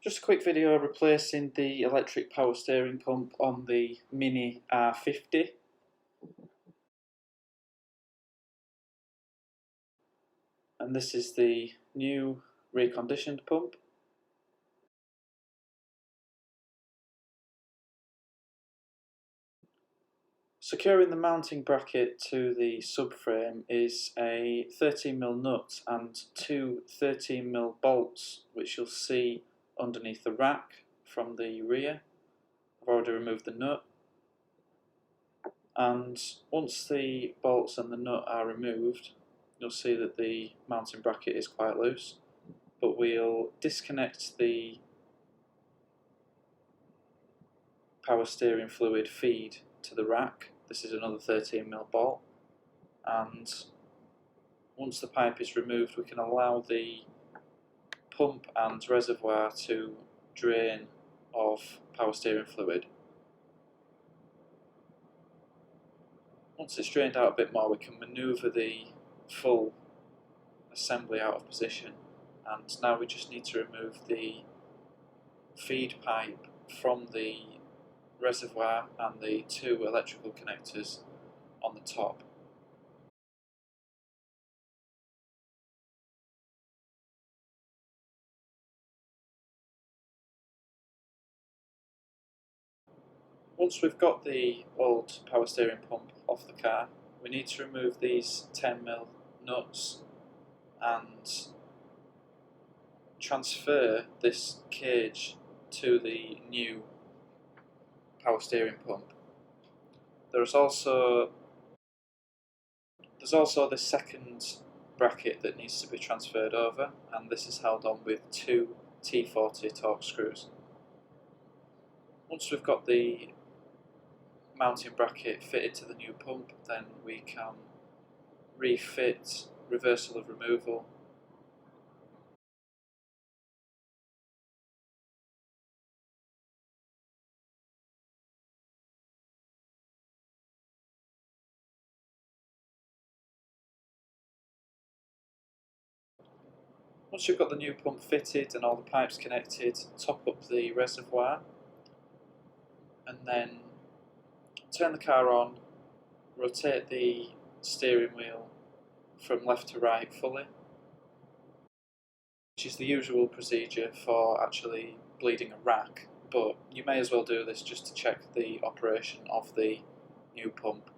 Just a quick video replacing the electric power steering pump on the Mini R50. And this is the new reconditioned pump. Securing the mounting bracket to the subframe is a 13mm nut and two 13mm bolts, which you'll see underneath the rack from the rear. I've already removed the nut, and once the bolts and the nut are removed, you'll see that the mounting bracket is quite loose, but we'll disconnect the power steering fluid feed to the rack. This is another 13mm bolt, and once the pipe is removed, we can allow the pump and reservoir to drain of power steering fluid. Once it's drained out a bit more, we can manoeuvre the full assembly out of position, and now we just need to remove the feed pipe from the reservoir and the two electrical connectors on the top. Once we've got the old power steering pump off the car, we need to remove these 10mm nuts and transfer this cage to the new power steering pump. There's also the second bracket that needs to be transferred over, and this is held on with two T40 torque screws. Once we've got the mounting bracket fitted to the new pump, then we can refit reversal of removal. Once you've got the new pump fitted and all the pipes connected, top up the reservoir and then turn the car on, rotate the steering wheel from left to right fully, which is the usual procedure for actually bleeding a rack, but you may as well do this just to check the operation of the new pump.